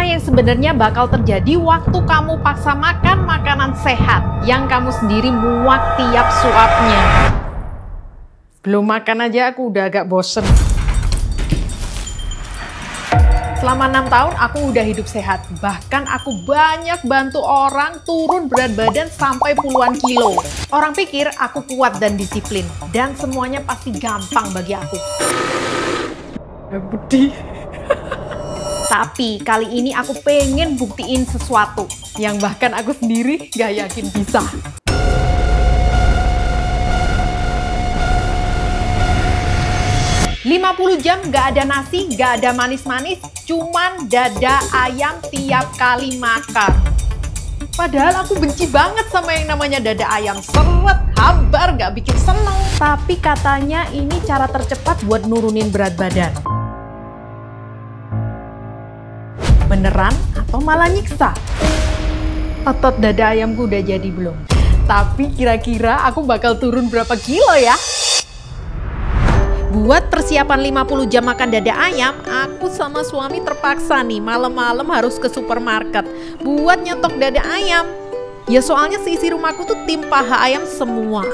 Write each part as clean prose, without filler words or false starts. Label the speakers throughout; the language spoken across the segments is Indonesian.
Speaker 1: Apa yang sebenarnya bakal terjadi waktu kamu paksa makan makanan sehat yang kamu sendiri muak tiap suapnya? Belum makan aja aku udah agak bosen. Selama 6 tahun aku udah hidup sehat. Bahkan aku banyak bantu orang turun berat badan sampai puluhan kilo. Orang pikir aku kuat dan disiplin. Dan semuanya pasti gampang bagi aku. Budi. Tapi kali ini aku pengen buktiin sesuatu yang bahkan aku sendiri gak yakin bisa. "50 jam gak ada nasi, gak ada manis-manis, cuman dada ayam tiap kali makan." Padahal aku benci banget sama yang namanya dada ayam. Seret, hambar, gak bikin seneng. Tapi katanya ini cara tercepat buat nurunin berat badan. Beneran atau malah nyiksa? Otot dada ayamku udah jadi belum? Tapi kira-kira aku bakal turun berapa kilo ya? Buat persiapan 50 jam makan dada ayam, aku sama suami terpaksa nih malam-malam harus ke supermarket buat nyetok dada ayam. Ya soalnya seisi rumahku tuh tim paha ayam semua.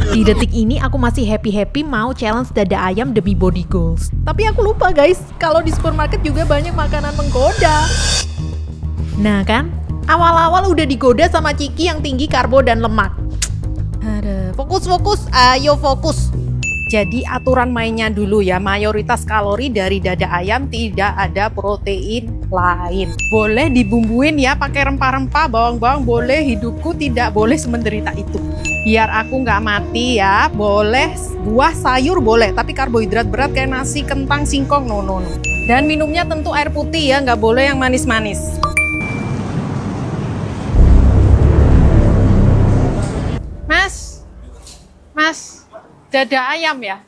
Speaker 1: Di detik ini aku masih happy-happy mau challenge dada ayam demi body goals. Tapi aku lupa guys, kalau di supermarket juga banyak makanan menggoda. Nah kan, awal-awal udah digoda sama ciki yang tinggi karbo dan lemak. Aduh, fokus, ayo fokus. Jadi aturan mainnya dulu ya, mayoritas kalori dari dada ayam tidak ada protein lain. Boleh dibumbuin ya pakai rempah-rempah, bawang-bawang boleh, hidupku tidak boleh semenderita itu. Biar aku nggak mati ya, boleh buah sayur boleh, tapi karbohidrat berat kayak nasi, kentang, singkong, no. Dan minumnya tentu air putih ya, nggak boleh yang manis-manis. Mas, dada ayam ya?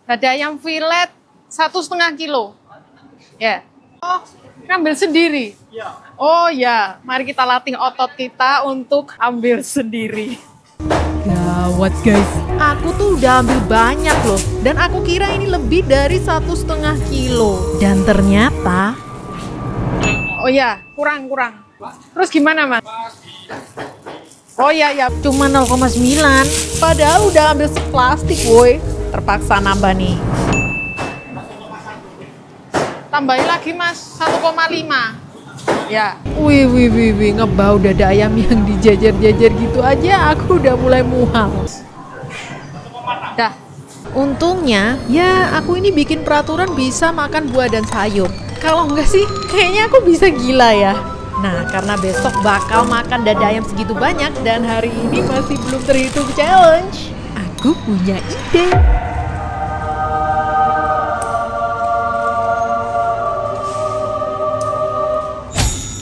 Speaker 1: Dada ayam filet 1,5 kilo. Ya. Oh, ngambil sendiri? Oh ya, mari kita latih otot kita untuk ambil sendiri. Gawat guys, aku tuh udah ambil banyak loh. Dan aku kira ini lebih dari 1,5 kilo. Dan ternyata... Oh ya, kurang. Terus gimana mas? Oh ya, cuma 0,9. Padahal udah ambil seplastik woi. Terpaksa nambah nih. Tambahin lagi mas, 1,5. Ya. Wih, ngebau dada ayam yang dijajar-jajar gitu aja aku udah mulai mual. Dah. Untungnya, ya aku ini bikin peraturan bisa makan buah dan sayur. Kalau enggak sih, kayaknya aku bisa gila ya. Nah, karena besok bakal makan dada ayam segitu banyak dan hari ini masih belum terhitung challenge, aku punya ide.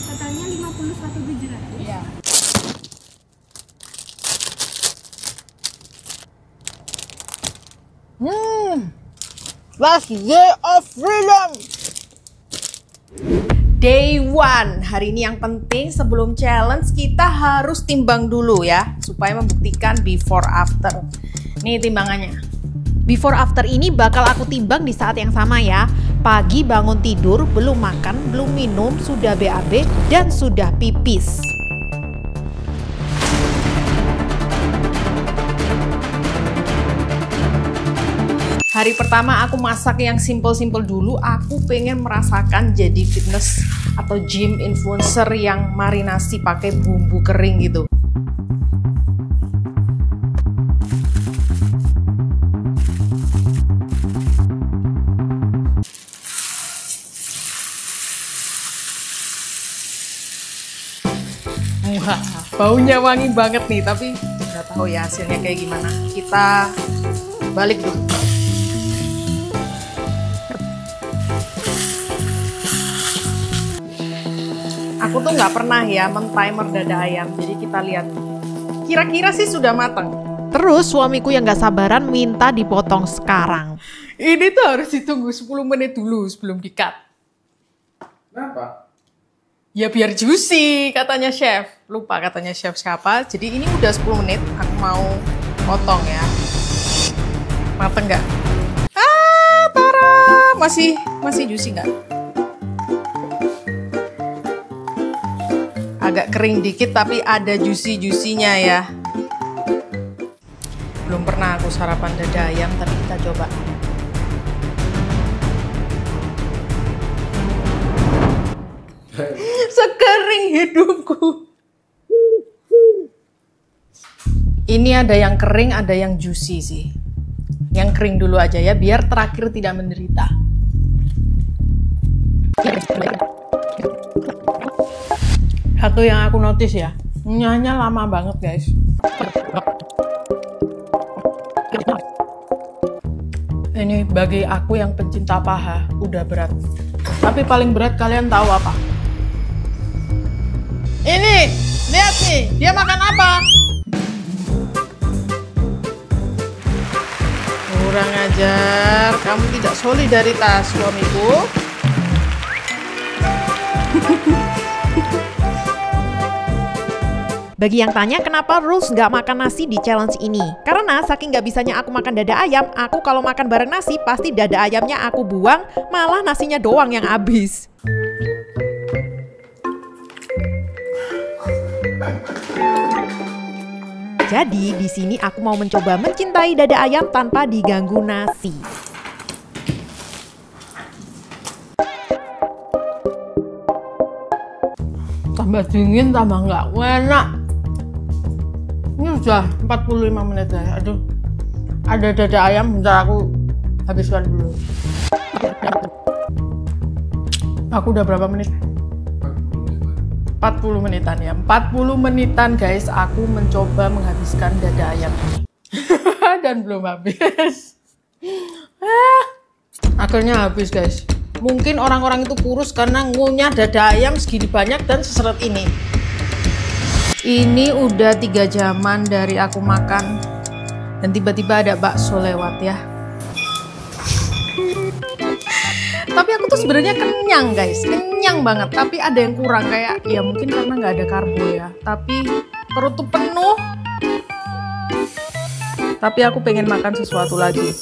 Speaker 2: Katanya 51.700.
Speaker 1: Iya. Last day of freedom. Day 1, hari ini yang penting sebelum challenge kita harus timbang dulu ya, supaya membuktikan before after. Nih timbangannya. Before after ini bakal aku timbang di saat yang sama ya. Pagi bangun tidur, belum makan, belum minum, sudah BAB, dan sudah pipis. Hari pertama aku masak yang simple-simple dulu, aku pengen merasakan jadi fitness atau gym influencer yang marinasi pakai bumbu kering gitu. Wah, baunya wangi banget nih, tapi nggak tahu ya hasilnya kayak gimana. Kita balik dulu. Aku tuh nggak pernah ya men-timer dada ayam, jadi kita lihat. Kira-kira sih sudah matang. Terus suamiku yang nggak sabaran minta dipotong sekarang. Ini tuh harus ditunggu 10 menit dulu sebelum di-cut.
Speaker 3: Kenapa?
Speaker 1: Ya biar juicy katanya chef. Lupa katanya chef siapa. Jadi ini udah 10 menit, aku mau potong ya. Mateng nggak? Ah, Tara, masih juicy nggak? kering dikit tapi ada juicy-juicy-nya ya. Belum pernah aku sarapan dada ayam, tapi kita coba. Sekering hidupku. Ini ada yang kering, ada yang juicy sih. Yang kering dulu aja ya, biar terakhir tidak menderita. Satu yang aku notice ya, nyanya lama banget guys. Ini bagi aku yang pencinta paha, udah berat. Tapi paling berat kalian tahu apa? Ini, lihat nih, dia makan apa? Kurang ajar, kamu tidak solidaritas suamiku.
Speaker 4: Bagi yang tanya kenapa Rules nggak makan nasi di challenge ini? Karena saking nggak bisanya aku makan dada ayam, aku kalau makan bareng nasi pasti dada ayamnya aku buang, malah nasinya doang yang habis. Jadi di sini aku mau mencoba mencintai dada ayam tanpa diganggu nasi.
Speaker 1: Tambah dingin, tambah nggak enak. Ini udah 45 menit ya. Aduh, ada dada ayam, bentar aku habiskan dulu. Aku udah berapa menit? 40 menitan ya. 40 menitan guys, aku mencoba menghabiskan dada ayam ini. Dan belum habis. Akhirnya habis guys. Mungkin orang-orang itu kurus karena ngunyah dada ayam segini banyak dan seseret ini. Ini udah 3 jaman dari aku makan dan tiba-tiba ada bakso lewat ya. Tapi aku tuh sebenarnya kenyang guys, kenyang banget. Tapi ada yang kurang kayak ya mungkin karena nggak ada karbo ya. Tapi perut tuh penuh. Tapi aku pengen makan sesuatu lagi.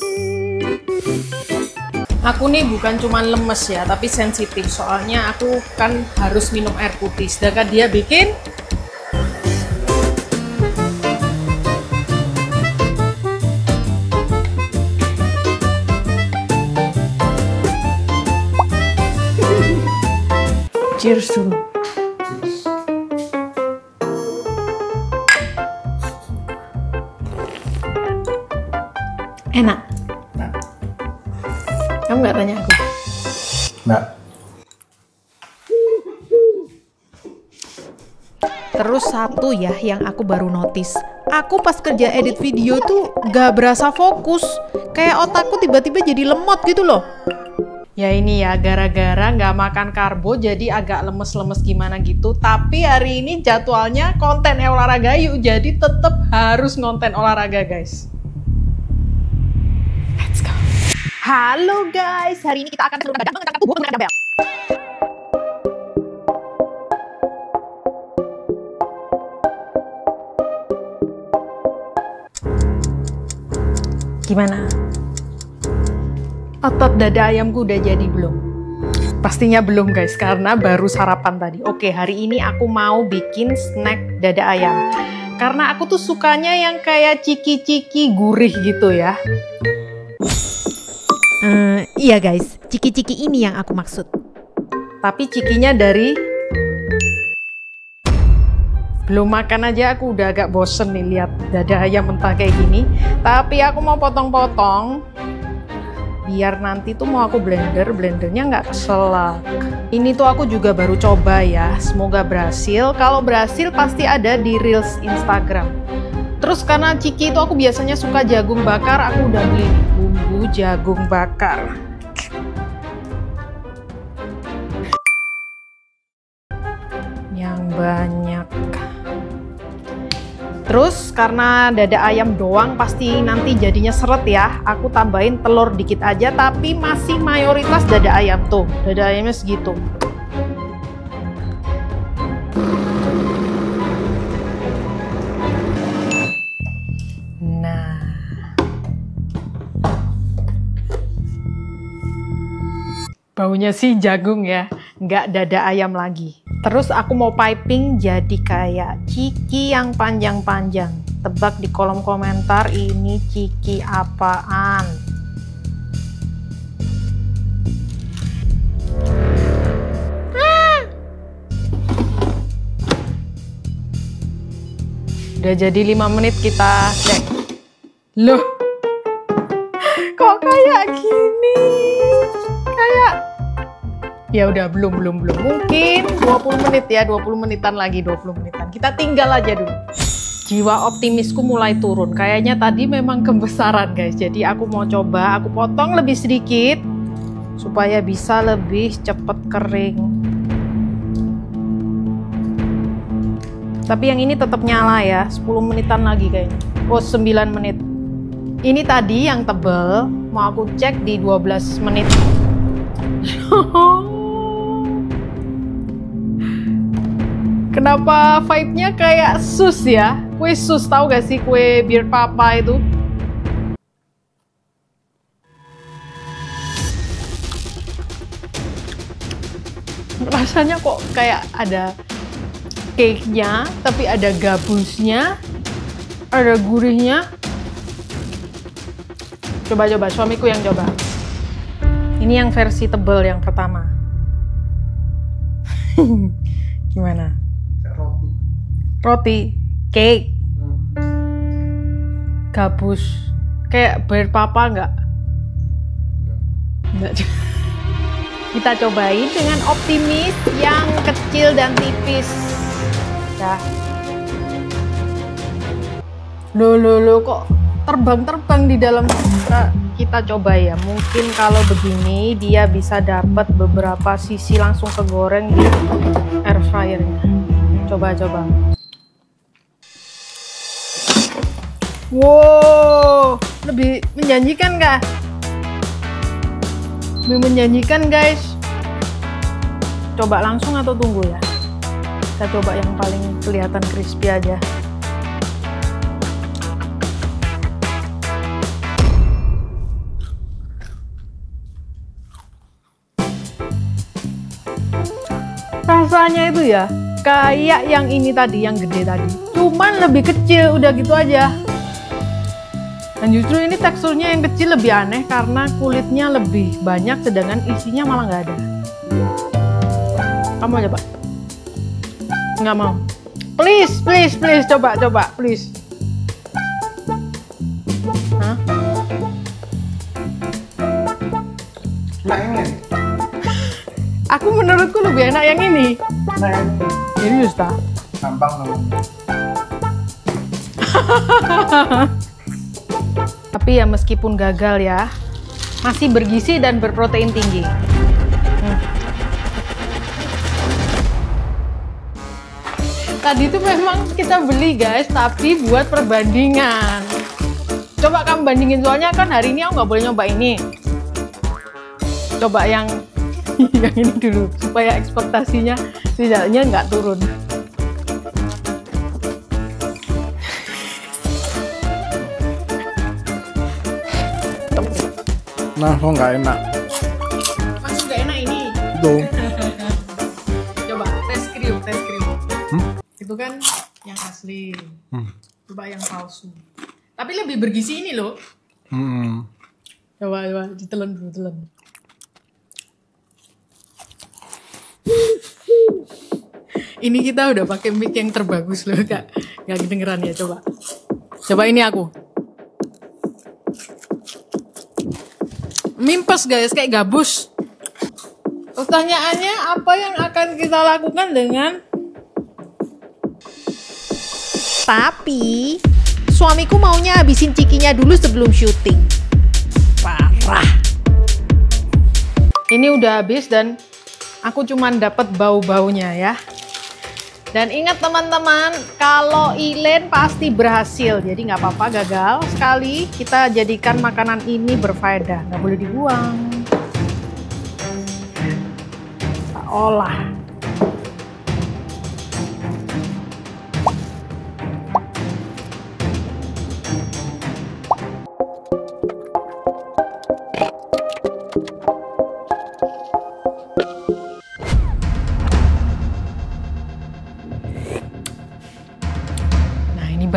Speaker 1: Aku nih bukan cuma lemes ya, tapi sensitif. Soalnya aku kan harus minum air putih. Sedangkan dia bikin cheers dulu. Enak.
Speaker 3: Nah.
Speaker 1: Kamu nggak tanya aku?
Speaker 3: Nah.
Speaker 4: Terus satu ya yang aku baru notice, aku pas kerja edit video tuh gak berasa fokus. Kayak otakku tiba-tiba jadi lemot gitu loh.
Speaker 1: Ya ini ya, gara-gara nggak makan karbo jadi agak lemes-lemes gimana gitu. Tapi hari ini jadwalnya konten olahraga yuk, jadi tetap harus konten olahraga guys. Let's go.
Speaker 4: Halo guys, hari ini kita akan turun badan mengangkat tubuh menggunakan dumbbell.
Speaker 1: Gimana? Otot dada ayamku udah jadi belum? Pastinya belum guys, karena baru sarapan tadi. Oke, hari ini aku mau bikin snack dada ayam. Karena aku tuh sukanya yang kayak ciki-ciki gurih gitu ya.
Speaker 4: Iya guys, ciki-ciki ini yang aku maksud.
Speaker 1: Tapi cikinya dari... Belum makan aja aku udah agak bosen nih lihat dada ayam mentah kayak gini. Tapi aku mau potong-potong. Biar nanti tuh mau aku blendernya nggak keselak. Ini tuh aku juga baru coba ya, semoga berhasil. Kalau berhasil pasti ada di Reels Instagram. Terus karena ciki itu aku biasanya suka jagung bakar, aku udah beli bumbu jagung bakar. Yang banyak. Terus karena dada ayam doang pasti nanti jadinya seret ya. Aku tambahin telur dikit aja, tapi masih mayoritas dada ayam tuh. Dada ayamnya segitu. Nah. Baunya sih jagung ya, nggak dada ayam lagi. Terus aku mau piping jadi kayak ciki yang panjang-panjang. Tebak di kolom komentar ini ciki apaan. Udah jadi 5 menit kita cek. Loh, kok kayak gini? Kayak ya udah belum. Mungkin 20 menit ya, 20 menitan lagi, 20 menitan. Kita tinggal aja dulu. Jiwa optimisku mulai turun. Kayaknya tadi memang kebesaran guys. Jadi aku mau coba, aku potong lebih sedikit supaya bisa lebih cepet kering. Tapi yang ini tetap nyala ya, 10 menitan lagi kayaknya. Oh, 9 menit. Ini tadi yang tebel, mau aku cek di 12 menit. Kenapa vibe-nya kayak sus ya? Kue sus, tahu gak sih kue bir papa itu? Rasanya kok kayak ada cake-nya, tapi ada gabusnya, ada gurihnya. Coba, suamiku yang coba. Ini yang versi tebal yang pertama. Gimana?
Speaker 3: Roti.
Speaker 1: Roti, cake, gabus, kayak bir papa nggak? Nggak. Kita cobain dengan optimis yang kecil dan tipis. Ya. Loh, kok terbang di dalam. Kita coba ya. Mungkin kalau begini dia bisa dapat beberapa sisi langsung kegoreng di air fryernya. Coba. Wow, lebih menjanjikan kah? Lebih menjanjikan guys. Coba langsung atau tunggu ya? Kita coba yang paling kelihatan crispy aja. Rasanya itu ya kayak yang ini tadi, yang gede tadi, cuman lebih kecil, udah gitu aja. Dan justru ini teksturnya yang kecil lebih aneh karena kulitnya lebih banyak sedangkan isinya malah nggak ada. Kamu coba? Nggak mau? Please, coba, please. Hah?
Speaker 3: Nah ini.
Speaker 1: Aku menurutku lebih enak yang ini.
Speaker 3: Nah ini.
Speaker 1: Serius tak?
Speaker 3: Gampang namanya.
Speaker 1: Tapi ya meskipun gagal ya, masih bergizi dan berprotein tinggi. Tadi itu memang kita beli guys, tapi buat perbandingan. Coba kamu bandingin, soalnya kan hari ini aku nggak boleh nyoba ini. Coba yang yang ini dulu, supaya ekspektasinya setidaknya nggak turun.
Speaker 3: Nah, kok nggak enak?
Speaker 1: Masih nggak enak ini.
Speaker 3: Tuh.
Speaker 1: Coba tes krim. Itu kan yang asli. Coba yang palsu. Tapi lebih bergizi ini loh. Coba ditelan dulu, telan. Ini kita udah pakai mic yang terbagus loh, Kak. Nggak kedengeran ya, coba. Coba ini aku. Mimpes guys, kayak gabus. Pertanyaannya, apa yang akan kita lakukan dengan...
Speaker 4: Tapi suamiku maunya habisin cikinya dulu sebelum syuting. Parah.
Speaker 1: Ini udah habis dan aku cuman dapat bau-baunya ya. Dan ingat teman-teman, kalau Ilen pasti berhasil. Jadi nggak apa-apa gagal sekali. Kita jadikan makanan ini berfaedah, nggak boleh dibuang. Kita olah.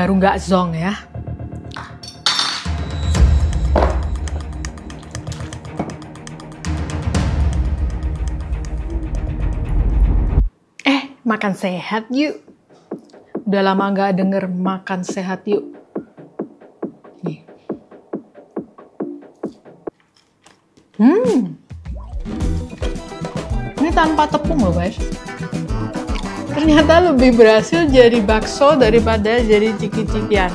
Speaker 1: baru nggak zong ya. Makan sehat yuk. Udah lama nggak denger makan sehat yuk. Nih. Ini tanpa tepung loh guys. Ternyata lebih berhasil jadi bakso daripada jadi ciki-cikian.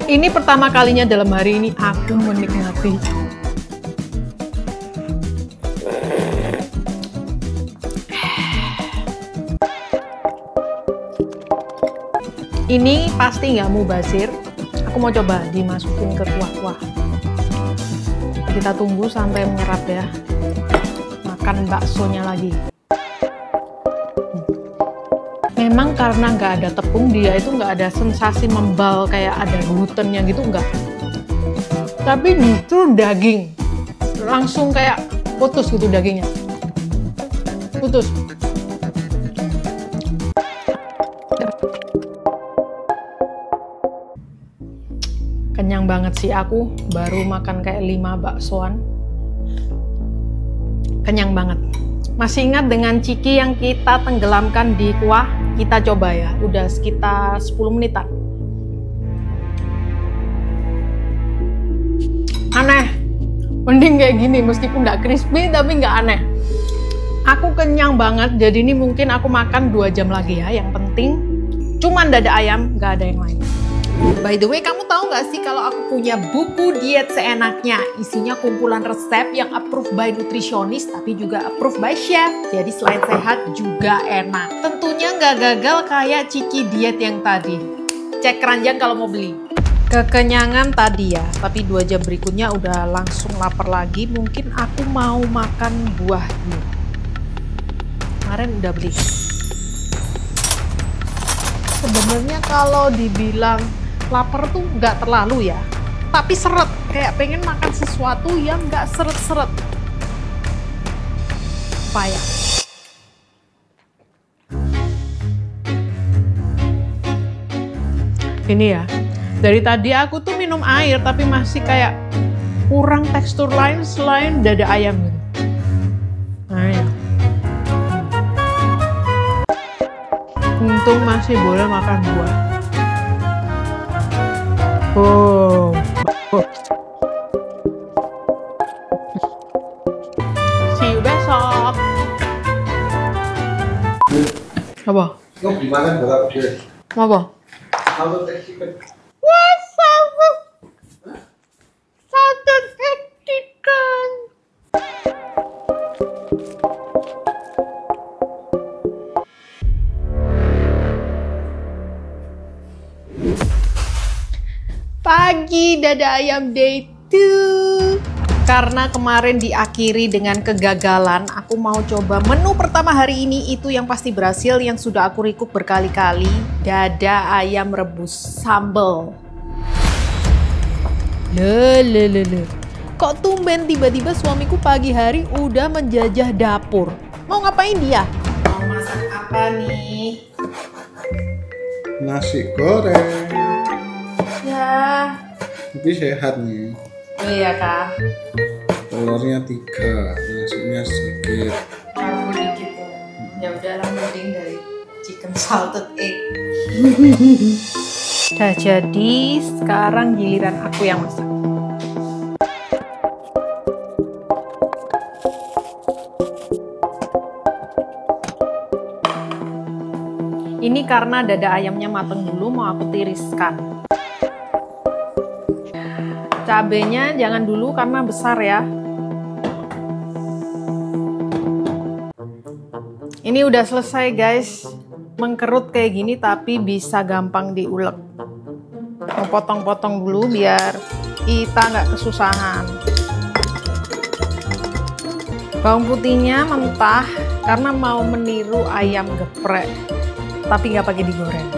Speaker 1: Ini pertama kalinya dalam hari ini aku menikmati ini pasti nggak mubazir. Aku mau coba dimasukin ke kuah-kuah. Kita tunggu sampai menyerap ya. Makan baksonya lagi. Memang karena nggak ada tepung, dia itu nggak ada sensasi membal kayak ada glutennya gitu, nggak. Tapi justru daging langsung kayak putus gitu dagingnya. Putus. Kenyang banget sih aku, baru makan kayak 5 baksoan. Kenyang banget. Masih ingat dengan ciki yang kita tenggelamkan di kuah? Kita coba ya, udah sekitar 10 menitan. Aneh, mending kayak gini, meskipun nggak crispy tapi nggak aneh. Aku kenyang banget, jadi ini mungkin aku makan 2 jam lagi ya. Yang penting cuman dada ayam, nggak ada yang lain. By the way, kamu tahu nggak sih kalau aku punya buku diet seenaknya? Isinya kumpulan resep yang approved by nutritionist, tapi juga approved by chef. Jadi selain sehat juga enak. Tentunya nggak gagal kayak ciki diet yang tadi. Cek keranjang kalau mau beli. Kekenyangan tadi ya, tapi 2 jam berikutnya udah langsung lapar lagi. Mungkin aku mau makan buah dulu. Kemarin udah beli. Sebenarnya kalau dibilang lapar tuh nggak terlalu ya, tapi seret, kayak pengen makan sesuatu yang nggak seret-seret. Payah. Ini ya, dari tadi aku tuh minum air tapi masih kayak kurang tekstur lain selain dada ayam gitu. Nah ya. Untung masih boleh makan buah. Oh. See you besok. Apa?
Speaker 3: Kamu gimana berapa dia?
Speaker 1: Apa?
Speaker 3: Kalau chicken.
Speaker 1: Wah, salted egg chicken. Pagi dada ayam day 2. Karena kemarin diakhiri dengan kegagalan, aku mau coba menu pertama hari ini. Itu yang pasti berhasil, yang sudah aku recook berkali-kali. Dada ayam rebus sambal. Lelelele. Kok tumben tiba-tiba suamiku pagi hari udah menjajah dapur? Mau ngapain dia? Mau masak apa nih?
Speaker 3: Nasi goreng.
Speaker 1: Ya.
Speaker 3: Tapi sehat nih.
Speaker 1: Oh iya kak.
Speaker 3: Telurnya 3, nasinya sedikit.
Speaker 1: Karbo dikit ya. Udahlah, mending dari chicken salted egg. Udah jadi, sekarang giliran aku yang masak. Ini karena dada ayamnya mateng dulu, mau aku tiriskan. Cabenya jangan dulu karena besar ya. Ini udah selesai guys. Mengkerut kayak gini tapi bisa gampang diulek. Mau potong-potong dulu biar kita nggak kesusahan. Bawang putihnya mentah karena mau meniru ayam geprek, tapi nggak pakai digoreng.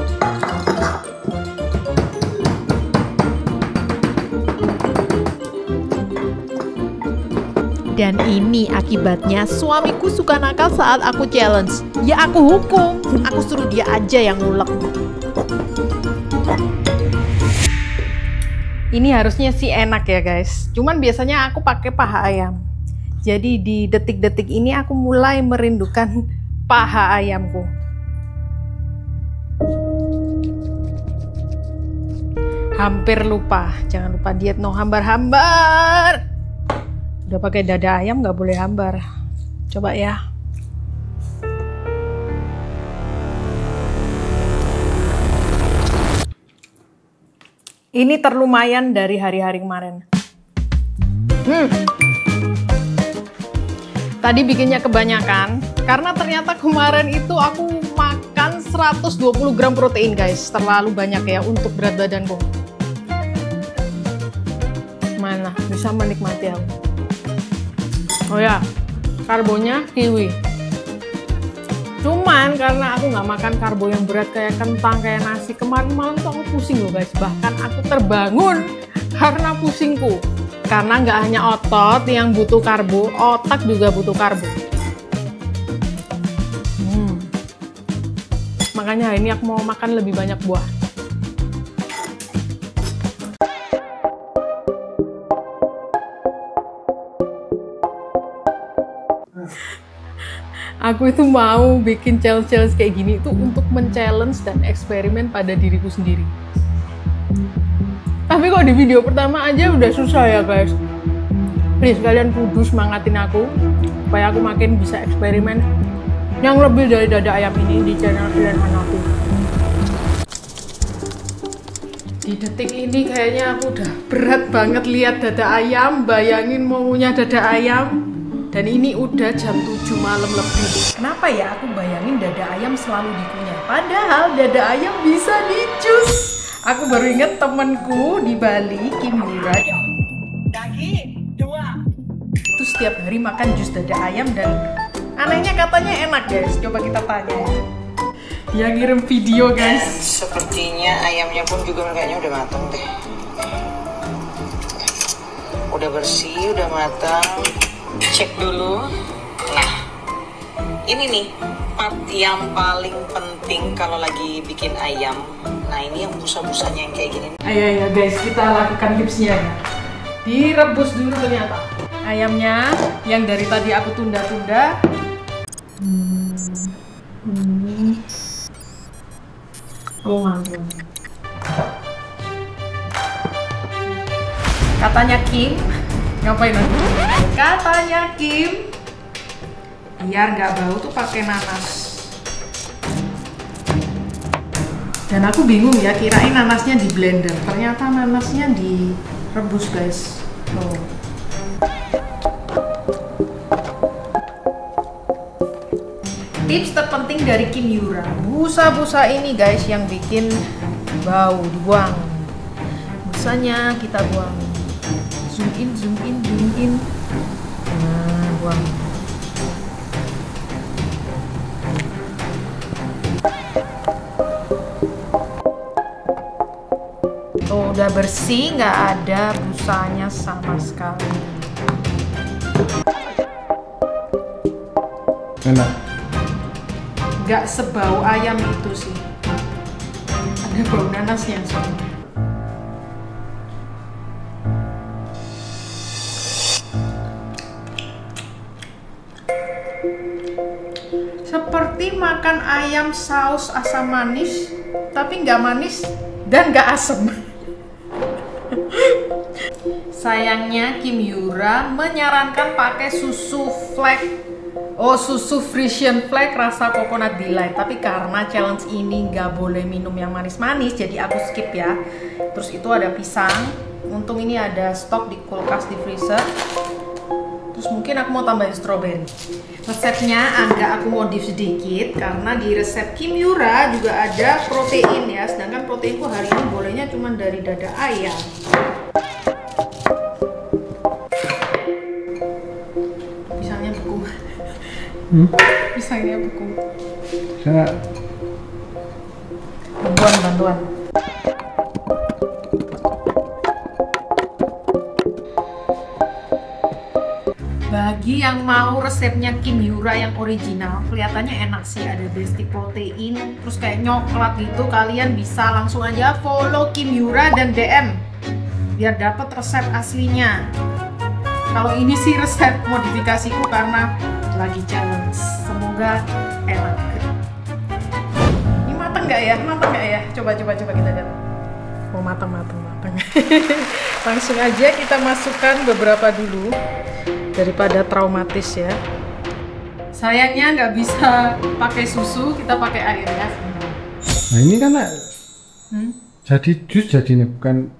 Speaker 1: Dan ini akibatnya suamiku suka nakal saat aku challenge. Ya aku hukum, aku suruh dia aja yang ngulek. Ini harusnya sih enak ya guys. Cuman biasanya aku pakai paha ayam. Jadi di detik-detik ini aku mulai merindukan paha ayamku. Hampir lupa, jangan lupa diet no hambar-hambar. Udah pakai dada ayam nggak boleh hambar. Coba ya. Ini terlumayan dari hari-hari kemarin. Tadi bikinnya kebanyakan, karena ternyata kemarin itu aku makan 120 gram protein guys. Terlalu banyak ya untuk berat badanku. Mana bisa menikmati aku. Oh ya, karbonya kiwi. Cuman karena aku nggak makan karbo yang berat kayak kentang, kayak nasi, kemarin malam tuh aku pusing loh guys. Bahkan aku terbangun karena pusingku. Karena nggak hanya otot yang butuh karbo, otak juga butuh karbo. Makanya hari ini aku mau makan lebih banyak buah. Aku itu mau bikin challenge-challenge kayak gini itu untuk men-challenge dan eksperimen pada diriku sendiri. Tapi kok di video pertama aja udah susah ya guys. Please kalian kudu semangatin aku supaya aku makin bisa eksperimen yang lebih dari dada ayam ini di channel Rian Hanafi. Di detik ini kayaknya aku udah berat banget lihat dada ayam. Bayangin mau punya dada ayam. Dan ini udah jam 7 malam lebih. Kenapa ya aku bayangin dada ayam selalu dikunyah? Padahal dada ayam bisa dicus. Aku baru inget temenku di Bali, Kim Yura. Itu setiap hari makan jus dada ayam dan anehnya katanya enak guys. Coba kita tanya ya. Dia ngirim video guys.
Speaker 5: Dan sepertinya ayamnya pun juga kayaknya udah matang deh. Udah bersih, udah matang. Cek dulu. Nah, ini nih part yang paling penting kalau lagi bikin ayam. Nah, ini yang busa-busanya yang kayak gini.
Speaker 1: Ayo guys, kita lakukan tipsnya ya. Direbus dulu ternyata ayamnya yang dari tadi aku tunda-tunda. Oh mantap. Katanya Kim, ngapain lagi? Katanya Kim, biar nggak bau tuh pakai nanas. Dan aku bingung ya, kirain nanasnya di blender, ternyata nanasnya direbus guys. Tuh. Tips terpenting dari Kim Yura, busa-busa ini guys yang bikin bau, dibuang. Busanya kita buang. Zoom in, zoom in, zoom in. Nah, buang. Tuh, udah bersih, nggak ada busanya sama sekali.
Speaker 3: Enak.
Speaker 1: Nggak sebau ayam itu sih. Ada bau nanasnya soalnya. Seperti makan ayam saus asam manis, tapi nggak manis dan nggak asam. Sayangnya Kim Yura menyarankan pakai susu flake. Oh, susu Frisian Flake rasa coconut delight. Tapi karena challenge ini nggak boleh minum yang manis-manis, jadi aku skip ya. Terus itu ada pisang. Untung ini ada stok di kulkas di freezer. Terus mungkin aku mau tambahin strawberry. Resepnya agak aku modif sedikit karena di resep Kim Yura juga ada protein ya. Sedangkan proteinku hari ini bolehnya cuma dari dada ayam. Pisangnya beku. Pisangnya beku.
Speaker 3: Saya
Speaker 1: Bantuan. Bagi yang mau resepnya Kim Hyura yang original, kelihatannya enak sih, ada basic protein, terus kayak nyoklat gitu. Kalian bisa langsung aja follow Kim Hyura dan DM biar dapat resep aslinya. Kalau ini sih resep modifikasiku karena lagi challenge. Semoga enak. Ini mateng nggak ya? Mateng nggak ya? Coba kita lihat. Oh, mateng. Langsung aja kita masukkan beberapa dulu daripada traumatis ya. Sayangnya nggak bisa pakai susu, kita pakai air ya.
Speaker 3: Nah ini kan jadi jus jadinya, bukan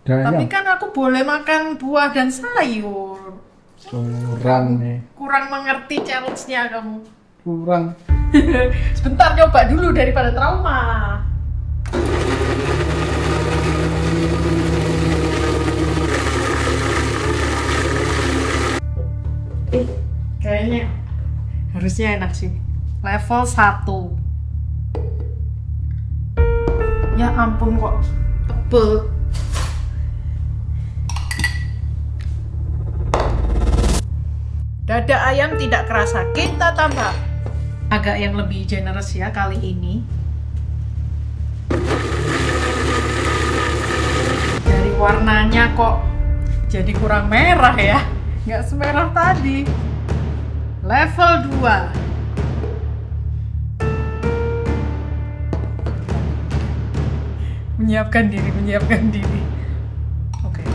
Speaker 1: Tapi kan aku boleh makan buah dan sayur.
Speaker 3: Kurang nih.
Speaker 1: Kurang mengerti challenge-nya kamu.
Speaker 3: Kurang.
Speaker 1: Sebentar, coba dulu daripada trauma. Kayaknya harusnya enak sih. Level 1. Ya ampun kok tebel. Dada ayam tidak kerasa, kita tambah agak yang lebih generous ya kali ini. Dari warnanya kok jadi kurang merah ya, nggak semerah tadi. Level 2. Menyiapkan diri. Oke.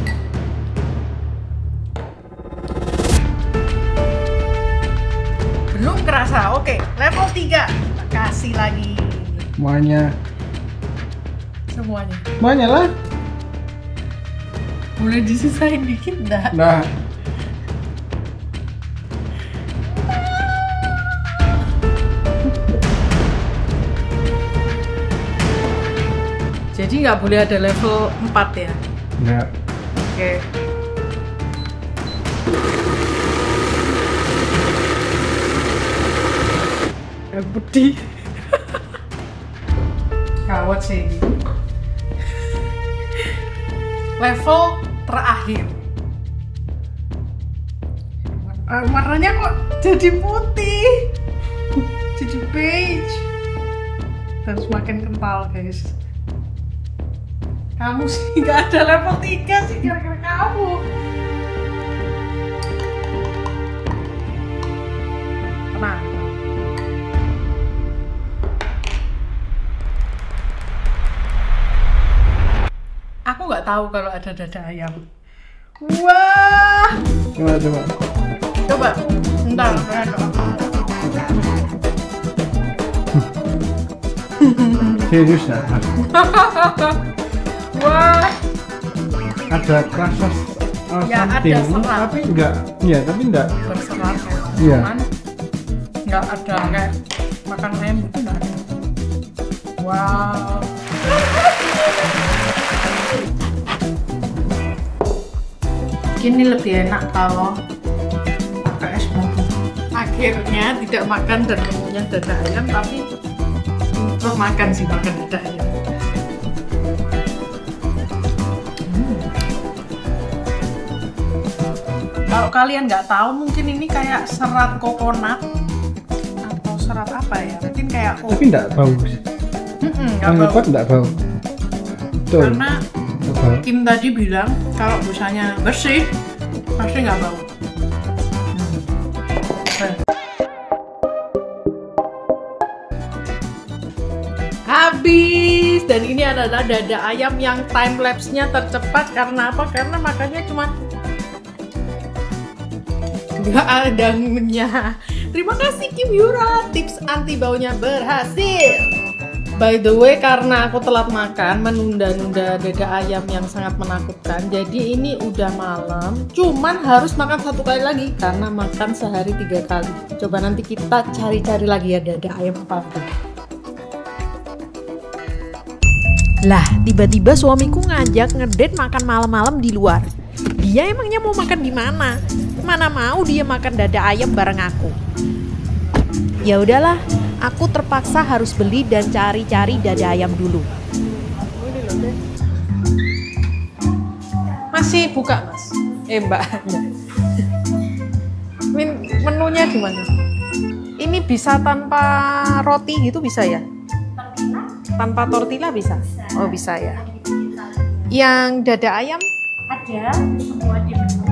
Speaker 1: Belum kerasa. Oke, level 3. Kasih lagi.
Speaker 3: Semuanya lah.
Speaker 1: Boleh disisain dikit dah.
Speaker 3: Nah,
Speaker 1: Jadi nggak boleh ada level 4 ya?
Speaker 3: enggak.
Speaker 1: Oke. Yang pedih. Gawat sih ini. Level terakhir. Warnanya kok jadi putih, jadi beige, dan semakin kental guys. Kamu sih nggak ada level 3 sih, kira-kira kamu. Tenang. Aku nggak tahu kalau ada dada ayam. Wah.
Speaker 3: Coba.
Speaker 1: Coba. Bentar.
Speaker 3: Serius ya?
Speaker 1: Wah.
Speaker 3: Ada rasa
Speaker 1: Ya, ada
Speaker 3: something,
Speaker 1: serat.
Speaker 3: tapi enggak. Iya, tapi enggak.
Speaker 1: Berserat ya.
Speaker 3: Iya.
Speaker 1: Cuman nggak ada kayak makan ayam itu nggak ada. Wow. Ini lebih enak kalau pakai es batu. Akhirnya tidak makan dan menunya dada ayam, tapi terus makan dada ayam. Kalau kalian nggak tahu, mungkin ini kayak serat kokonat atau serat apa ya? Mungkin kayak
Speaker 3: Tapi enggak bau sih.
Speaker 1: nggak bau.
Speaker 3: Angkot enggak bau. Betul.
Speaker 1: Karena
Speaker 3: Enggak bau.
Speaker 1: Kim tadi bilang kalau busanya bersih pasti nggak bau. Habis, dan ini adalah dada ayam yang time lapse-nya tercepat. Karena apa? Karena makannya cuma nggak ada ngunyah. Terima kasih Kim Hyura, tips anti baunya berhasil. By the way, karena aku telat makan, menunda-nunda dada ayam yang sangat menakutkan. Jadi ini udah malam, cuman harus makan 1 kali lagi karena makan sehari 3 kali. Coba nanti kita cari-cari lagi ya dada ayam apa lagi.
Speaker 4: Lah, tiba-tiba suamiku ngajak ngedate makan malam-malam di luar. Dia emangnya mau makan di mana? Mana mau dia makan dada ayam bareng aku. Ya udahlah, aku terpaksa harus beli dan cari-cari dada ayam dulu.
Speaker 1: Masih buka, Mas? Mbak.
Speaker 4: Menunya gimana? Ini bisa tanpa roti gitu bisa ya? Tanpa tortilla bisa? Oh bisa ya. Yang dada ayam?
Speaker 2: Ada semua di menu.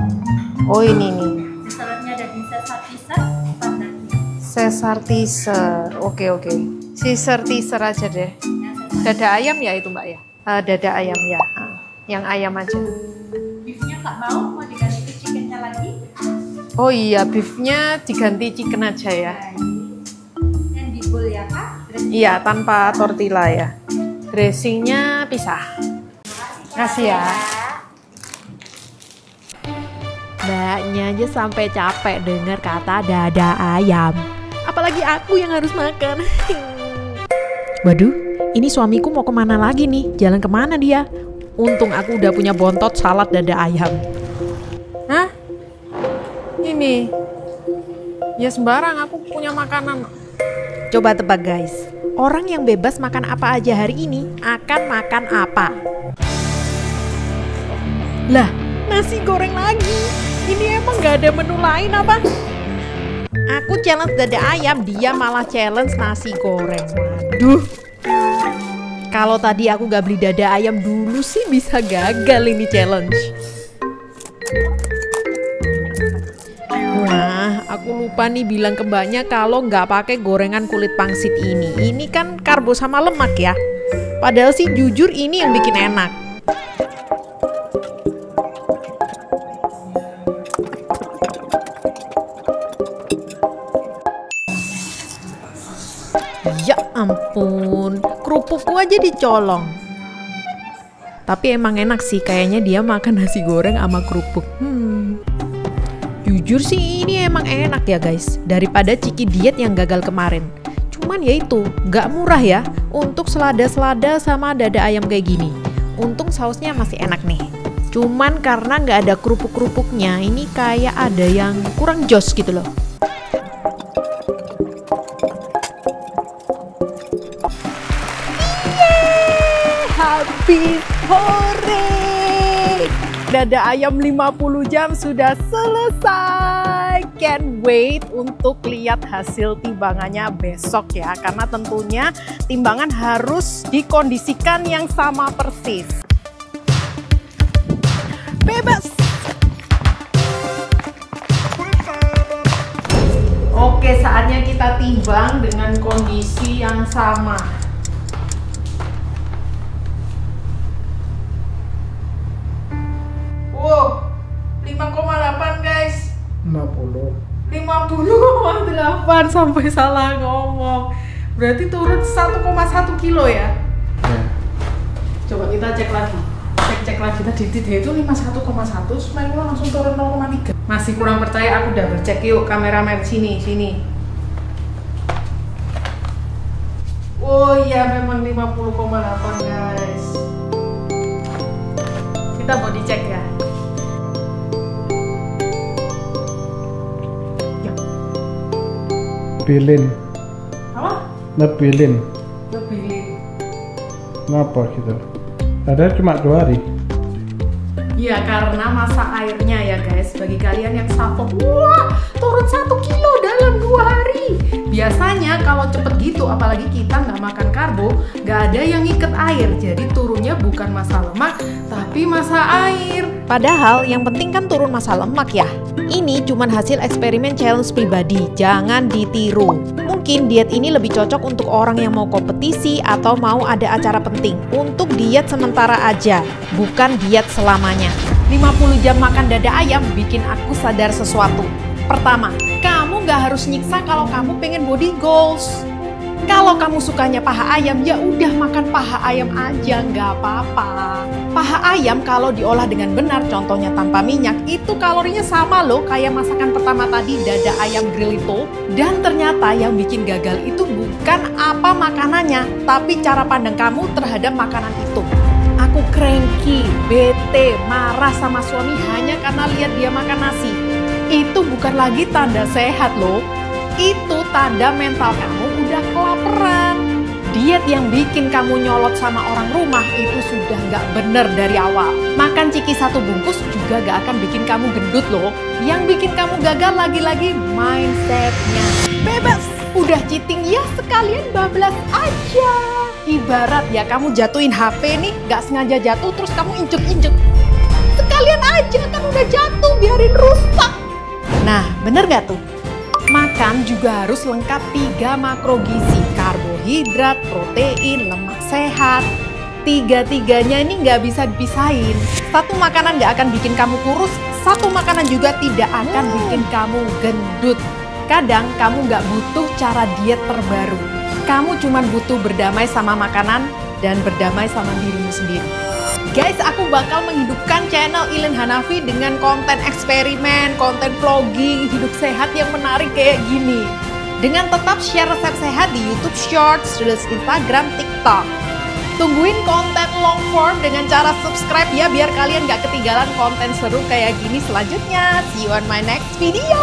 Speaker 4: Oh ini nih.
Speaker 2: Saladnya daging Caesar teaser, standarnya.
Speaker 4: Caesar teaser. Oke. Caesar teaser aja deh. Dada ayam ya itu Mbak ya? Dada ayam ya. Yang ayam aja.
Speaker 2: Beefnya nggak mau diganti ke chickennya lagi.
Speaker 4: Oh iya, beefnya diganti chicken aja ya.
Speaker 2: Yang di bowl ya Kak.
Speaker 4: Iya, tanpa tortilla ya. Dressingnya pisah. Kasih ya.
Speaker 1: Mbaknya aja sampai capek dengar kata dada ayam. Apalagi aku yang harus makan. Waduh, ini suamiku mau kemana lagi nih? Jalan kemana dia? Untung aku udah punya bontot salad dada ayam.
Speaker 4: Hah? Ini. Ya sembarang aku punya makanan.
Speaker 1: Coba tebak guys, orang yang bebas makan apa aja hari ini akan makan apa? Lah, nasi goreng lagi. Ini emang gak ada menu lain apa? Aku challenge dada ayam, dia malah challenge nasi goreng. Waduh. Kalau tadi aku gak beli dada ayam dulu sih bisa gagal ini challenge. Wah, aku lupa nih bilang ke mbaknya kalau nggak pakai gorengan kulit pangsit ini. Ini kan karbo sama lemak ya. Padahal sih jujur ini yang bikin enak. Ya ampun, kerupukku aja dicolong. Tapi emang enak sih, kayaknya dia makan nasi goreng sama kerupuk. Jujur sih ini emang enak ya guys, daripada Ciki diet yang gagal kemarin. Cuman ya itu, gak murah ya untuk selada-selada sama dada ayam kayak gini. Untung sausnya masih enak nih. Cuman karena gak ada kerupuk-kerupuknya, ini kayak ada yang kurang jos gitu loh. Habis sore. Dada ayam 50 jam sudah selesai. Can't wait untuk lihat hasil timbangannya besok ya. Karena tentunya timbangan harus dikondisikan yang sama persis. Bebas. Oke, saatnya kita timbang dengan kondisi yang sama. Wow, 5,8 guys. 50,8 sampai salah ngomong. Berarti turun 1,1 kilo ya?
Speaker 3: Ya.
Speaker 4: Coba kita cek lagi. Cek lagi tadi dia itu 51,1, semakin langsung turun 0,3. Masih kurang percaya, aku double cek yuk kameramen sini. Oh iya memang 50,8 guys. Kita body check ya.
Speaker 3: Pilin.
Speaker 4: Apa?
Speaker 3: Nepilin.
Speaker 4: Lebih.
Speaker 3: Ngapa gitu? Padahal cuma 2 hari.
Speaker 4: Ya karena masa airnya ya guys. Bagi kalian yang safok, wah turun 1 kilo dalam 2 hari. Biasanya kalau cepet gitu, apalagi kita nggak makan karbo, nggak ada yang ngiket air. Jadi turunnya bukan masa lemak, tapi masa air.
Speaker 1: Padahal yang penting kan turun masa lemak ya. Ini cuman hasil eksperimen challenge pribadi, jangan ditiru. Mungkin diet ini lebih cocok untuk orang yang mau kompetisi atau mau ada acara penting. Untuk diet sementara aja, bukan diet selamanya. 50 jam makan dada ayam bikin aku sadar sesuatu. Pertama, kamu gak harus nyiksa kalau kamu pengen body goals. Kalau kamu sukanya paha ayam, ya udah makan paha ayam aja, nggak apa-apa. Paha ayam kalau diolah dengan benar, contohnya tanpa minyak, itu kalorinya sama loh kayak masakan pertama tadi, dada ayam grill itu. Dan ternyata yang bikin gagal itu bukan apa makanannya, tapi cara pandang kamu terhadap makanan itu. Aku cranky, bete, marah sama suami hanya karena lihat dia makan nasi. Itu bukan lagi tanda sehat loh. Itu tanda mental kamu udah kelaparan.
Speaker 4: Diet yang bikin kamu nyolot sama orang rumah itu sudah nggak bener dari awal. Makan ciki 1 bungkus juga nggak akan bikin kamu gendut loh. Yang bikin kamu gagal lagi-lagi mindsetnya. Bebas, udah cheating ya sekalian bablas aja. Ibarat ya kamu jatuhin HP nih, nggak sengaja jatuh terus kamu injek-injek. Sekalian aja kan udah jatuh, biarin rusak. Nah, bener nggak tuh? Makan juga harus lengkap 3 makrogizi, karbohidrat, protein, lemak sehat. 3-tiganya ini nggak bisa dipisahin. Satu makanan nggak akan bikin kamu kurus, satu makanan juga tidak akan bikin kamu gendut. Kadang kamu nggak butuh cara diet terbaru. Kamu cuma butuh berdamai sama makanan dan berdamai sama dirimu sendiri. Guys, aku bakal menghidupkan channel Ilin Hanafi dengan konten eksperimen, konten vlogging, hidup sehat yang menarik kayak gini. Dengan tetap share resep sehat di YouTube Shorts, Reels, Instagram, TikTok. Tungguin konten long form dengan cara subscribe ya, biar kalian gak ketinggalan konten seru kayak gini selanjutnya. See you on my next video.